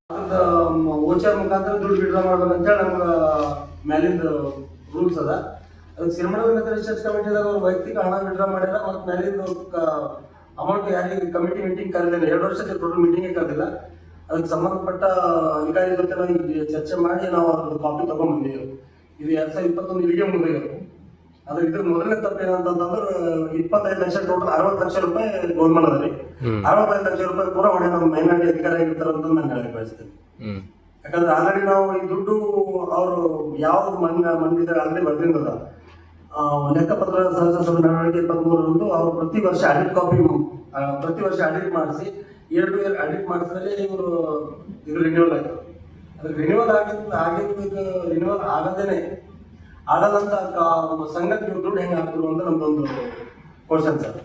Voucher ಮುಖಾಂತರ ದುಡ್ಡು withdraw ಮಾಡ್ಬೇಕಂತೇಳಿ ನಮ್ಗೆ ಮ್ಯಾಲಿಂದ ರೂಲ್ಸ್ ಅದ. ಅದಕ್ಕೆ ಸಿರಿಮನೆ ರಿಸರ್ಚ್ ಕಮಿಟಿದಾಗ ಅವ್ರು ವೈಯಕ್ತಿಕ ಹಣ ವಿಡ್ರಾ ಮಾಡ್ಯಾರ. ಮತ್ತು ಮ್ಯಾಲಿಂದ ಅಮೌಂಟ್ ಯಾರಿಗೆ ಕಮಿಟಿ ಮೀಟಿಂಗ್ ಕರೆದಿಲ್ಲ, 2 ವರ್ಷಕ್ಕೆ ಟೋಟಲ್ ಮೀಟಿಂಗೇ ಕರೆದಿಲ್ಲ. ಅದಕ್ಕೆ ಸಂಬಂಧಪಟ್ಟ ಅಧಿಕಾರಿ ಜೊತೆ ನಾವು ಚರ್ಚೆ ಮಾಡಿ ನಾವು ಅದ್ರ ಕಾಪಿ ತಗೊಂಡ್ಬಂದಿದ್ದೀವಿ. ಇದು 2021 ಇಲ್ಲಿಗೆ ಮುಗಿಯೋದು. ಅದ್ರ ಇದ್ರ ಮೊದಲನೇ ತಪ್ಪು ಏನಂತಂದ್ರೆ 25 ಲಕ್ಷ ಟೋಟಲ್ 60 ಲಕ್ಷ ರೂಪಾಯಿ ಗೌರ್ಮೆಂಟ್ ಅದ ರೀ. 65 ಲಕ್ಷ ರೂಪಾಯಿ ಪೂರ ಹೊಣೆ ನಮ್ಮ ಮೈನಾರಿಟಿ ಅಧಿಕಾರಿ ಆಗಿರ್ತಾರ ಅಂತ ನಾನು ಹೇಳಕ್ ಬಯಸ್ತೇನೆ. ಯಾಕಂದ್ರೆ ಆಲ್ರೆಡಿ ನಾವು ಈ ದುಡ್ಡು ಅವರು ಯಾವ್ದು ಮಂದಿದಾಗ ಆಲ್ರೆಡಿ ಬರ್ದಿಂದದ ಲೆಕ್ಕಪತ್ರ ಸಹಜ ನಡವಳಿಕೆ 23 ಅವರು ಪ್ರತಿ ವರ್ಷ ಆಡಿಟ್ ಕಾಪಿ ಪ್ರತಿ ವರ್ಷ ಆಡಿಟ್ ಮಾಡಿಸಿ 2 ಇಯರ್ ಆಡಿಟ್ ಮಾಡಿಸಿದ್ರೆ ಇವರು ಇದು ರಿನ್ಯೂವಲ್ ಆಯ್ತು. ಅದ್ರ ರಿನ್ಯೂವಲ್ ರಿನ್ಯೂವಲ್ ಆಗದೇನೆ ಆಗದಂತ ಸಂಘಕ್ಕೆ ದುಡ್ಡು ಹೆಂಗೆ ಹಾಕ್ತಿರು ಅಂತ ನಮ್ದೊಂದು ಕ್ವಶನ್ ಸರ್.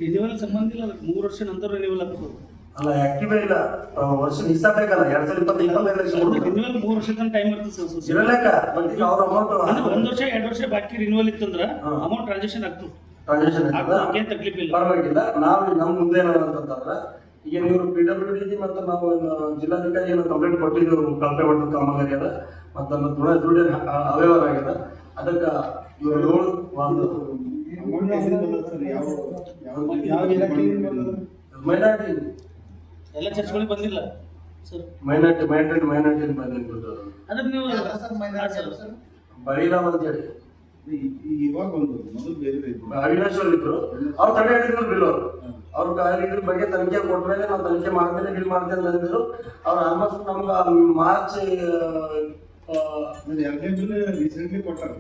ರಿನ್ಯೂವಲ್ ಸಂಬಂಧ ಇಲ್ಲ, 3 ವರ್ಷ ನಂತರ ರಿನ್ಯೂವಲ್ ಆಗ್ತದೆ. ಅಲ್ಲ ಆಕ್ಟಿವೇ ಇಲ್ಲ, ವರ್ಷ ಹಿಸ್ಸಾ ಬೇಕಲ್ಲ. 2025 ಲಕ್ಷ ರಿನ್ಯೂವಲ್ 3 ವರ್ಷ ತನಕ ಟೈಮ್ ಇರ್ತದೆ ಸರ್. ಇರಲೇಕ ಬಟ್ ಈಗ ಅವ್ರ ಅಮೌಂಟ್ 1 ವರ್ಷ 2 ವರ್ಷ ಬಾಕಿ ರಿನ್ಯೂವಲ್ ಇತ್ತಂದ್ರ ಅಮೌಂಟ್ ಟ್ರಾನ್ಸಾಕ್ಷನ್ ಆಗ್ತದೆ. ಟ್ರಾನ್ಸಾಕ್ಷನ್ ಏನ್ ತಕ್ಲೀಫ್ ಇಲ್ಲ, ಪರವಾಗಿಲ್ಲ. ನಾವು ನಮ್ಮ ಮುಂದೆ ಏನಂತಂದ್ರೆ ಈಗ ನೀವು PWD ಮತ್ತು ನಾವು ಜಿಲ್ಲಾಧಿಕಾರಿ ಏನೋ ಕಂಪ್ಲೇಂಟ್ ಕೊಟ್ಟಿದ್ದೆವು. ಕಳಪೆ ಮಟ್ಟದ ಕಾಮಗಾರಿ ಅದ ಮತ್ತು ನಮ್ಮ ದುಡ್ಡು ಅವ್ಯವಹಾರ ಆಗ್ಯದ. ಅದಕ್ಕೆ ಇವರು ಮೈನಾರಿಟಿ ಎಲ್ಲ ಚರ್ಚ್ಗಳಿಗೆ ಬಂದಿಲ್ಲ ಸರ್. ಮೈನಾರಿಟಿ ಬಂದಿದ್ದು ಅದಕ್ಕೆ ನೀವು ಬರೀರಾಮ್ ಅಂತ ಹೇಳಿ ಇವಾಗ ಒಂದು ಮೊದಲು ಬೇರೆ ಅವಿನಾಶ್ ಅವರು ಇದ್ರು. ಅವ್ರು ತಡೆ ಹಿಡಿದ್ರು ಬಿಲ್. ಅವ್ರ ಇದ್ರ ಬಗ್ಗೆ ತನಿಖೆ ಕೊಟ್ಮೇಲೆ ನಾವು ತನಿಖೆ ಮಾಡ್ತೇನೆ ಬಿಲ್ ಮಾಡ್ತೇನೆ ಅಂದಿದ್ರು. ಅವ್ರು ಆಲ್ಮೋಸ್ಟ್ ನಮ್ಗೆ ಮಾರ್ಚ್ 2ನೇ ಜೂನ್ ರೀಸೆಂಟ್ಲಿ ಕೊಟ್ಟಾರ.